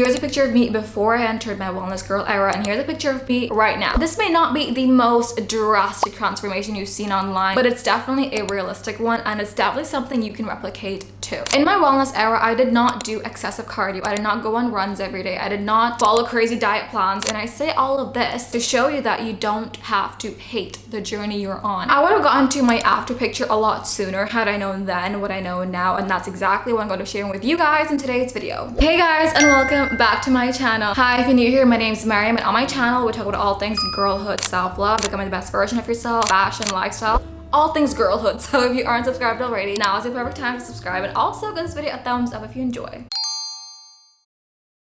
Here's a picture of me before I entered my wellness girl era, and here's a picture of me right now. This may not be the most drastic transformation you've seen online, but it's definitely a realistic one, and it's definitely something you can replicate too. In my wellness era, I did not do excessive cardio. I did not go on runs every day. I did not follow crazy diet plans. And I say all of this to show you that you don't have to hate the journey you're on. I would have gotten to my after picture a lot sooner had I known then what I know now, and that's exactly what I'm going to share with you guys in today's video. Hey guys, and welcome back to my channel. Hi, if you're new here, my name's Maryam, and on my channel we talk about all things girlhood, self-love, becoming the best version of yourself, fashion, lifestyle, all things girlhood. So if you aren't subscribed already, now is the perfect time to subscribe, and also give this video a thumbs up if you enjoy.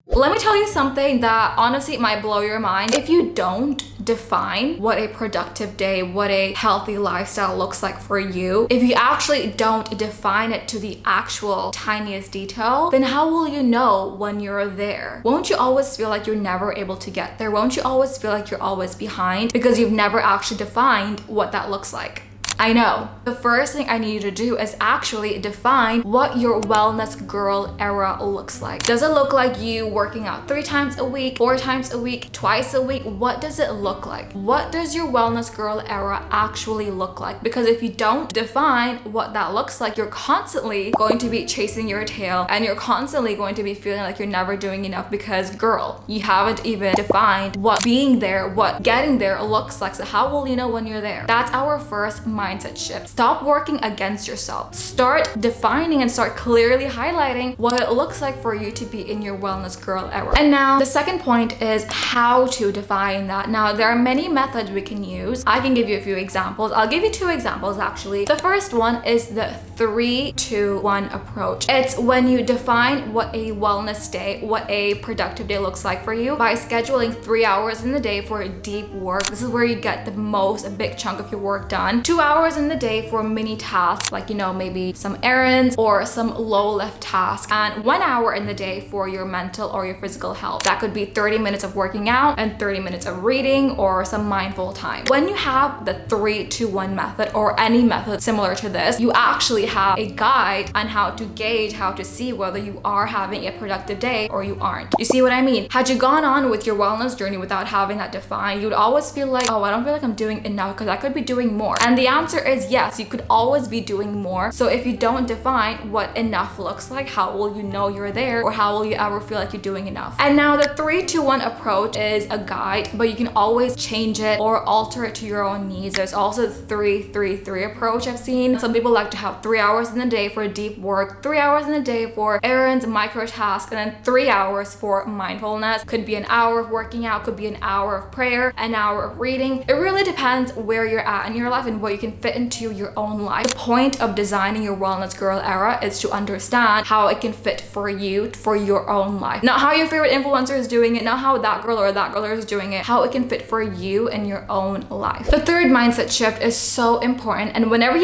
Let me tell you something that honestly might blow your mind. If you don't define what a productive day, what a healthy lifestyle looks like for you, if you actually don't define it to the actual tiniest detail, then how will you know when you're there? Won't you always feel like you're never able to get there? Won't you always feel like you're always behind because you've never actually defined what that looks like? I know. The first thing I need you to do is actually define what your wellness girl era looks like. Does it look like you working out 3 times a week, 4 times a week, twice a week? What does it look like? What does your wellness girl era actually look like? Because if you don't define what that looks like, you're constantly going to be chasing your tail, and you're constantly going to be feeling like you're never doing enough because, girl, you haven't even defined what being there, what getting there looks like. So how will you know when you're there? That's our first mindset shift. Stop working against yourself. Start defining and start clearly highlighting what it looks like for you to be in your wellness girl era. And now the second point is how to define that. Now there are many methods we can use. I can give you a few examples. I'll give you 2 examples actually. The first one is the 3-2-1 approach. It's when you define what a wellness day, what a productive day looks like for you by scheduling 3 hours in the day for deep work. This is where you get the most, a big chunk of your work done. 2 hours in the day for mini tasks, like, you know, maybe some errands or some low lift tasks, and 1 hour in the day for your mental or your physical health. That could be 30 minutes of working out and 30 minutes of reading or some mindful time. When you have the 3-2-1 method or any method similar to this, you actually have a guide on how to gauge, how to see whether you are having a productive day or you aren't. You see what I mean? Had you gone on with your wellness journey without having that defined, you would always feel like, oh, I don't feel like I'm doing enough because I could be doing more. And the answer is yes, you could always be doing more. So if you don't define what enough looks like, how will you know you're there, or how will you ever feel like you're doing enough? And now the 3-2-1 approach is a guide, but you can always change it or alter it to your own needs. There's also the 3-3-3 approach I've seen. Some people like to have 3 hours in the day for deep work, 3 hours in the day for errands, micro tasks, and then 3 hours for mindfulness. Could be an hour of working out, could be an hour of prayer, an hour of reading. It really depends where you're at in your life and what you can fit into your own life. The point of designing your wellness girl era is to understand how it can fit for you, for your own life. Not how your favorite influencer is doing it, not how that girl or that girl is doing it, how it can fit for you in your own life. The third mindset shift is so important, and whenever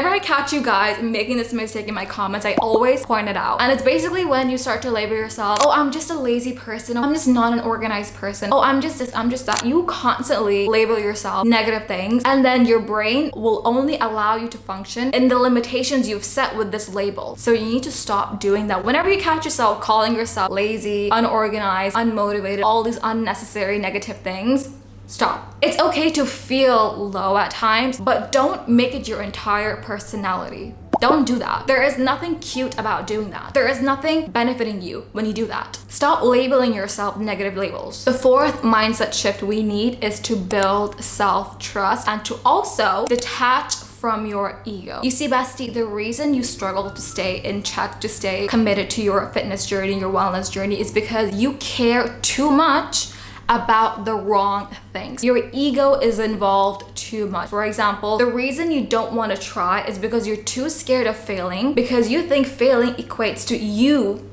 I catch you guys making this mistake in my comments, I always point it out. And it's basically when you start to label yourself, oh, I'm just a lazy person, I'm just not an organized person, oh, I'm just this, I'm just that. You constantly label yourself negative things, and then your brain will only allow you to function in the limitations you've set with this label. So you need to stop doing that. Whenever you catch yourself calling yourself lazy, unorganized, unmotivated, all these unnecessary negative things, stop. It's okay to feel low at times, but don't make it your entire personality. Don't do that. There is nothing cute about doing that. There is nothing benefiting you when you do that. Stop labeling yourself negative labels. The fourth mindset shift we need is to build self-trust and to also detach from your ego. You see, bestie, the reason you struggle to stay in check, to stay committed to your fitness journey, your wellness journey, is because you care too much about the wrong things. Your ego is involved too much. For example, the reason you don't want to try is because you're too scared of failing, because you think failing equates to you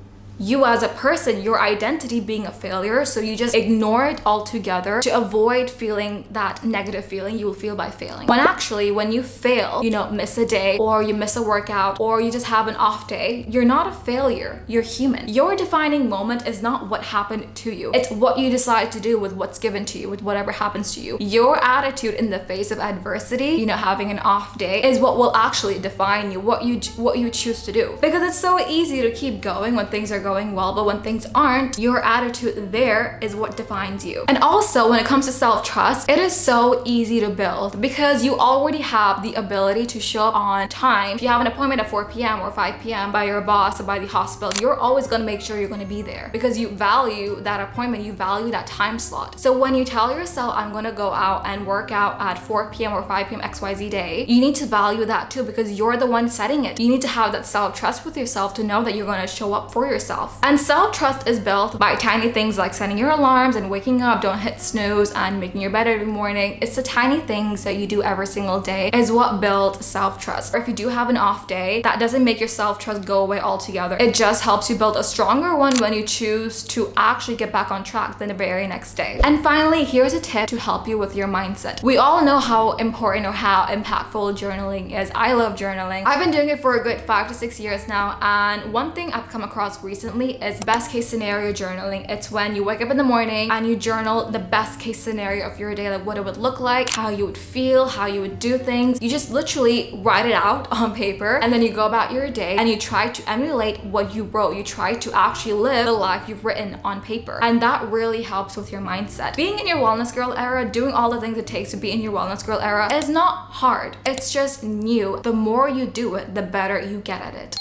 as a person, your identity being a failure. So you just ignore it altogether to avoid feeling that negative feeling you will feel by failing. When actually, when you fail, you know, miss a day, or you miss a workout, or you just have an off day, you're not a failure, you're human. Your defining moment is not what happened to you. It's what you decide to do with what's given to you, with whatever happens to you. Your attitude in the face of adversity, you know, having an off day, is what will actually define you, what you choose to do. Because it's so easy to keep going when things are going going well, but when things aren't, your attitude there is what defines you. And also when it comes to self-trust, it is so easy to build because you already have the ability to show up on time. If you have an appointment at 4 p.m. or 5 p.m. by your boss or by the hospital, you're always going to make sure you're going to be there because you value that appointment, you value that time slot. So when you tell yourself, I'm going to go out and work out at 4 p.m. or 5 p.m. XYZ day, you need to value that too because you're the one setting it. You need to have that self-trust with yourself to know that you're going to show up for yourself. And self-trust is built by tiny things like setting your alarms and waking up, don't hit snooze, and making your bed every morning. It's the tiny things that you do every single day is what builds self-trust. Or if you do have an off day, that doesn't make your self-trust go away altogether. It just helps you build a stronger one when you choose to actually get back on track the very next day. And finally, here's a tip to help you with your mindset. We all know how important or how impactful journaling is. I love journaling. I've been doing it for a good 5 to 6 years now, and one thing I've come across recently is best case scenario journaling. It's when you wake up in the morning and you journal the best case scenario of your day, like what it would look like, how you would feel, how you would do things. You just literally write it out on paper and then you go about your day and you try to emulate what you wrote. You try to actually live the life you've written on paper, and that really helps with your mindset. Being in your wellness girl era, doing all the things it takes to be in your wellness girl era is not hard. It's just new. The more you do it, the better you get at it.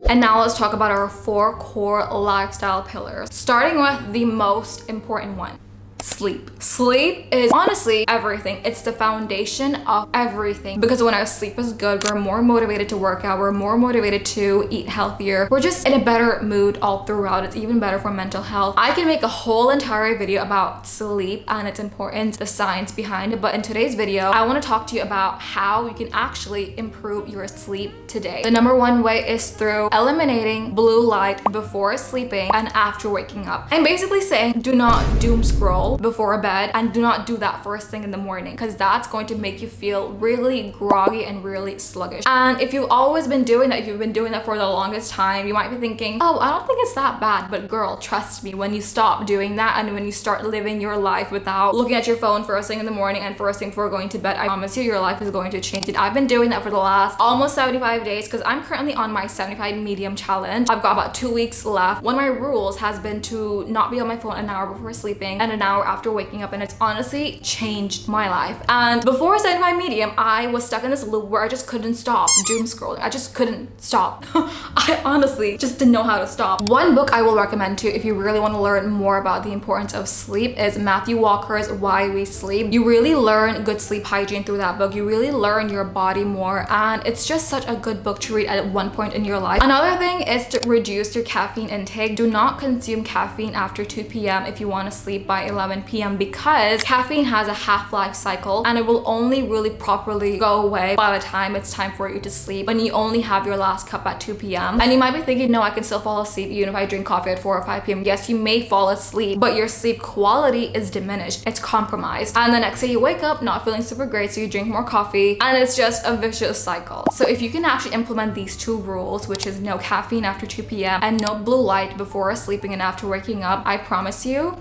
And now let's talk about our 4 core lifestyle pillars, starting with the most important one. Sleep. Sleep is honestly everything. It's the foundation of everything because when our sleep is good, we're more motivated to work out, we're more motivated to eat healthier, we're just in a better mood all throughout. It's even better for mental health. I can make a whole entire video about sleep and its importance, the science behind it, but in today's video I want to talk to you about how you can actually improve your sleep today. The number one way is through eliminating blue light before sleeping and after waking up. I'm basically saying do not doom scroll before bed, and do not do that first thing in the morning because that's going to make you feel really groggy and really sluggish. And if you've always been doing that, if you've been doing that for the longest time, you might be thinking, oh, I don't think it's that bad. But girl, trust me, when you stop doing that and when you start living your life without looking at your phone first thing in the morning and first thing before going to bed, I promise you your life is going to change. I've been doing that for the last almost 75 days because I'm currently on my 75 medium challenge. I've got about 2 weeks left. One of my rules has been to not be on my phone an hour before sleeping and an hour after waking up, and it's honestly changed my life. And before 75 medium, I was stuck in this loop where I just couldn't stop doom scrolling. I just couldn't stop. I honestly just didn't know how to stop. One book I will recommend to you if you really want to learn more about the importance of sleep is Matthew Walker's Why We Sleep. You really learn good sleep hygiene through that book. You really learn your body more, and it's just such a good book to read at one point in your life. Another thing is to reduce your caffeine intake. Do not consume caffeine after 2 p.m. if you want to sleep by 11 p.m. because caffeine has a half-life cycle and it will only really properly go away by the time it's time for you to sleep when you only have your last cup at 2 p.m. And you might be thinking, no, I can still fall asleep even if I drink coffee at 4 or 5 p.m. Yes, you may fall asleep, but your sleep quality is diminished. It's compromised. And the next day you wake up not feeling super great, so you drink more coffee, and it's just a vicious cycle. So if you can actually implement these 2 rules, which is no caffeine after 2 p.m. and no blue light before sleeping and after waking up, I promise you,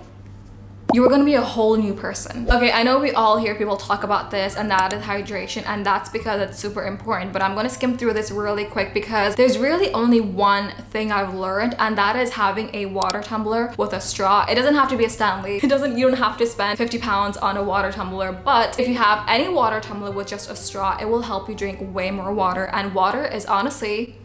you are going to be a whole new person. Okay, I know we all hear people talk about this, and that is hydration, and that's because it's super important, but I'm going to skim through this really quick because there's really only one thing I've learned, and that is having a water tumbler with a straw. It doesn't have to be a Stanley. You don't have to spend 50 pounds on a water tumbler, but if you have any water tumbler with just a straw, it will help you drink way more water, and water is honestly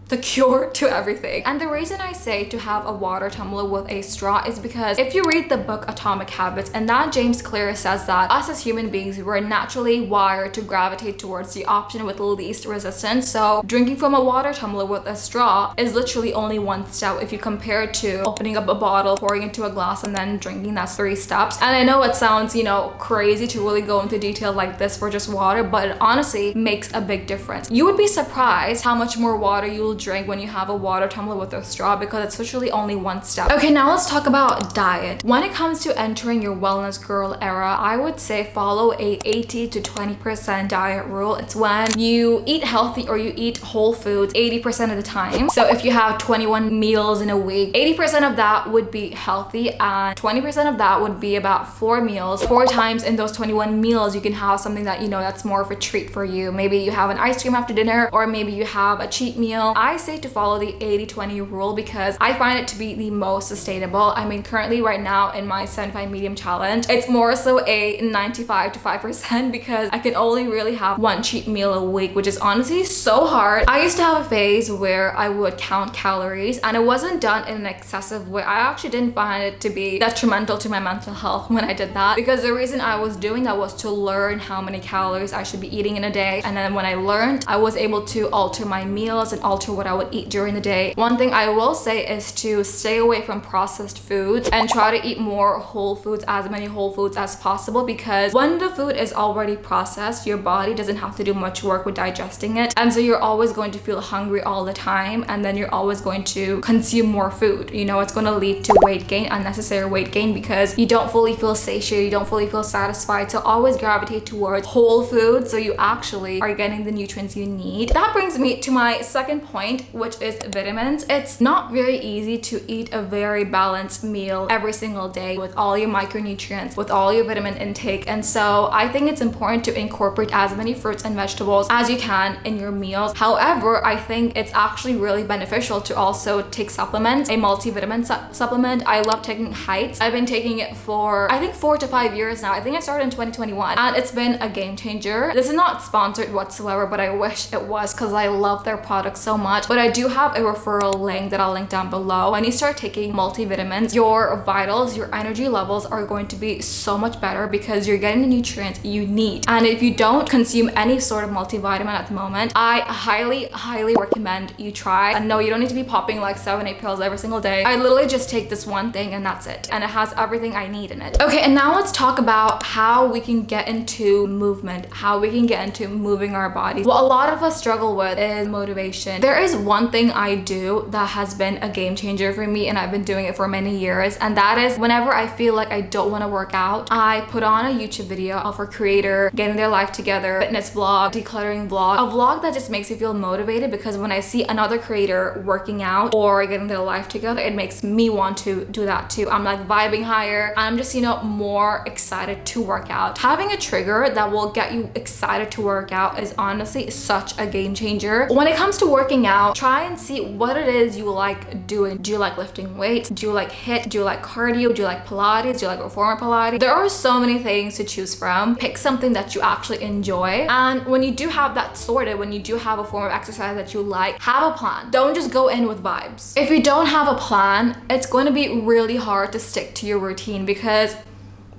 the cure to everything. And the reason I say to have a water tumbler with a straw is because if you read the book Atomic Habits, and that James Clear says that us as human beings, we're naturally wired to gravitate towards the option with least resistance. So drinking from a water tumbler with a straw is literally only 1 step if you compare it to opening up a bottle, pouring into a glass, and then drinking. That's 3 steps. And I know it sounds, crazy to really go into detail like this for just water, but it honestly makes a big difference. You would be surprised how much more water you'll drink when you have a water tumbler with a straw because it's literally only 1 step. Okay, now let's talk about diet. When it comes to entering your wellness girl era, I would say follow a 80 to 20% diet rule. It's when you eat healthy or you eat whole foods 80% of the time. So if you have 21 meals in a week, 80% of that would be healthy and 20% of that would be about 4 meals. 4 times in those 21 meals, you can have something that that's more of a treat for you. Maybe you have an ice cream after dinner, or maybe you have a cheat meal. I say to follow the 80-20 rule because I find it to be the most sustainable. I mean, currently right now in my 75 medium challenge, it's more so a 95 to 5% because I can only really have one cheat meal a week, which is honestly so hard. I used to have a phase where I would count calories, and it wasn't done in an excessive way. I actually didn't find it to be detrimental to my mental health when I did that, because the reason I was doing that was to learn how many calories I should be eating in a day. And then when I learned, I was able to alter my meals and alter what I would eat during the day. One thing I will say is to stay away from processed foods and try to eat more whole foods, as many whole foods as possible, because when the food is already processed, your body doesn't have to do much work with digesting it, and so you're always going to feel hungry all the time, and then you're always going to consume more food. You know, it's going to lead to weight gain, unnecessary weight gain, because you don't fully feel satiated, you don't fully feel satisfied. So always gravitate towards whole food so you actually are getting the nutrients you need. That brings me to my second point, which is vitamins. It's not very easy to eat a very balanced meal every single day with all your micronutrients, with all your vitamin intake, and so I think it's important to incorporate as many fruits and vegetables as you can in your meals. However, I think it's actually really beneficial to also take supplements, a multivitamin supplement. I love taking Heights. I've been taking it for I think 4 to 5 years now. I think I started in 2021, and it's been a game changer. This is not sponsored whatsoever, but I wish it was because I love their products so much. But I do have a referral link that I'll link down below. When you start taking multivitamins, your vitals, your energy levels are going to be so much better because you're getting the nutrients you need. And if you don't consume any sort of multivitamin at the moment, I highly recommend you try. And no, you don't need to be popping like 7-8 pills every single day. I literally just take this one thing and that's it, and it has everything I need in it. Okay, and now let's talk about how we can get into movement, how we can get into moving our bodies. What a lot of us struggle with is motivation. There is one thing I do that has been a game changer for me, and I've been doing it for many years, and that is whenever I feel like I don't want to work out, I put on a YouTube video of a creator getting their life together, fitness vlog, decluttering vlog, a vlog that just makes me feel motivated, because when I see another creator working out or getting their life together, it makes me want to do that too. I'm like vibing higher, I'm just, you know, more excited to work out. Having a trigger that will get you excited to work out is honestly such a game changer. When it comes to working out, try and see what it is you like doing. Do you like lifting weights? Do you like HIIT? Do you like cardio? Do you like Pilates? Do you like reformer Pilates? There are so many things to choose from. Pick something that you actually enjoy, and when you do have that sorted, when you do have a form of exercise that you like, have a plan. Don't just go in with vibes. If you don't have a plan, it's going to be really hard to stick to your routine because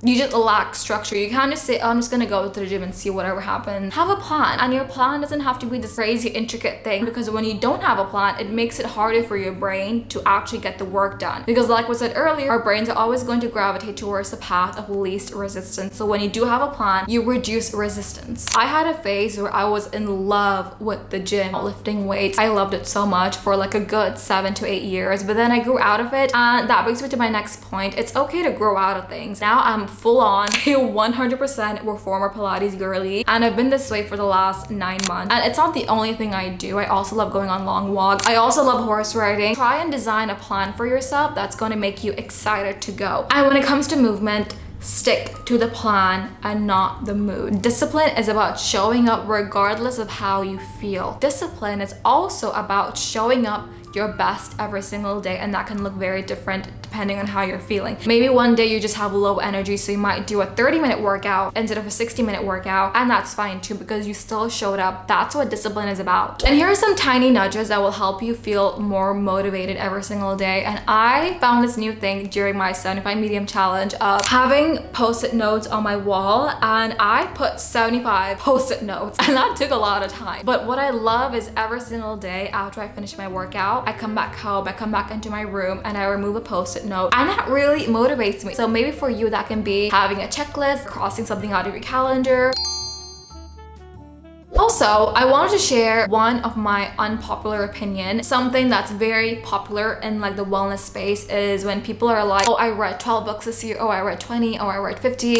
you just lack structure. You can't just say, oh, I'm just gonna go to the gym and see whatever happens. Have a plan, and your plan doesn't have to be this crazy intricate thing, because when you don't have a plan, it makes it harder for your brain to actually get the work done, because like we said earlier, our brains are always going to gravitate towards the path of least resistance. So when you do have a plan, you reduce resistance. I had a phase where I was in love with the gym, lifting weights. I loved it so much for like a good 7 to 8 years, but then I grew out of it, and that brings me to my next point. It's okay to grow out of things. Now I'm full on a 100% reformer Pilates girly, and I've been this way for the last 9 months, and it's not the only thing I do. I also love going on long walks. I also love horse riding. Try and design a plan for yourself that's going to make you excited to go. And when it comes to movement, stick to the plan and not the mood. Discipline is about showing up regardless of how you feel. Discipline is also about showing up your best every single day, and that can look very different depending on how you're feeling. Maybe one day you just have low energy, so you might do a 30-minute workout instead of a 60-minute workout, and that's fine too, because you still showed up. That's what discipline is about. And here are some tiny nudges that will help you feel more motivated every single day. And I found this new thing during my 75 medium challenge of having post-it notes on my wall, and I put 75 post-it notes, and that took a lot of time. But what I love is every single day after I finish my workout, I come back home, I come back into my room, and I remove a post-it note, and that really motivates me. So maybe for you that can be having a checklist, crossing something out of your calendar. Also, I wanted to share one of my unpopular opinion. Something that's very popular in like the wellness space is when people are like, oh, I read 12 books this year, oh, I read 20, oh, I read 50.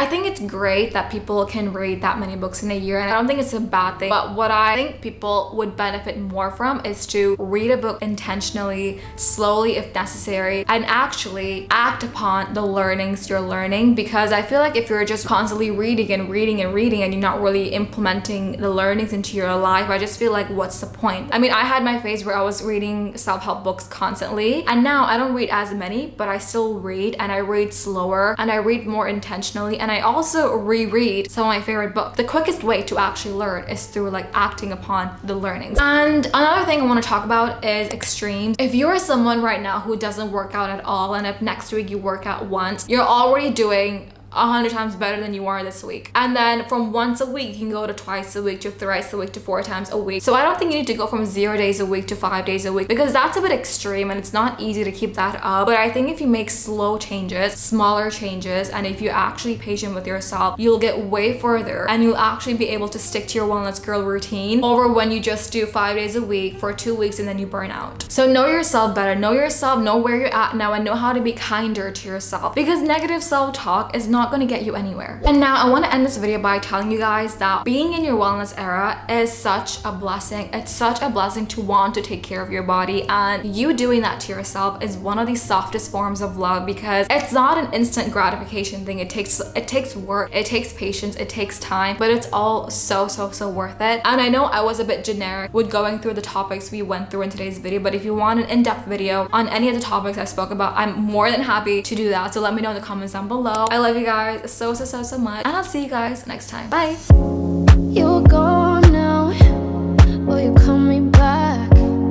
I think it's great that people can read that many books in a year, and I don't think it's a bad thing. But what I think people would benefit more from is to read a book intentionally, slowly if necessary, and actually act upon the learnings you're learning. Because I feel like if you're just constantly reading and reading and reading and you're not really implementing the learnings into your life, I just feel like, what's the point? I mean, I had my phase where I was reading self-help books constantly, and now I don't read as many, but I still read, and I read slower and I read more intentionally, and I also reread some of my favorite books. The quickest way to actually learn is through like acting upon the learnings. And another thing I want to talk about is extremes. If you're someone right now who doesn't work out at all, and if next week you work out once, you're already doing 100 times better than you are this week. And then from once a week, you can go to twice a week, to thrice a week, to 4 times a week. So I don't think you need to go from 0 days a week to 5 days a week, because that's a bit extreme and it's not easy to keep that up. But I think if you make slow changes, smaller changes, and if you're actually patient with yourself, you'll get way further, and you'll actually be able to stick to your wellness girl routine over when you just do 5 days a week for 2 weeks and then you burn out. So know yourself better, know yourself, know where you're at now, and know how to be kinder to yourself, because negative self-talk is not going to get you anywhere. And now I want to end this video by telling you guys that being in your wellness era is such a blessing. It's such a blessing to want to take care of your body, and you doing that to yourself is one of the softest forms of love, because it's not an instant gratification thing. It takes work, it takes patience, it takes time, but it's all so worth it. And I know I was a bit generic with going through the topics we went through in today's video, but if you want an in-depth video on any of the topics I spoke about, I'm more than happy to do that. So let me know in the comments down below. I love you guys so much, and I'll see you guys next time. Bye. You go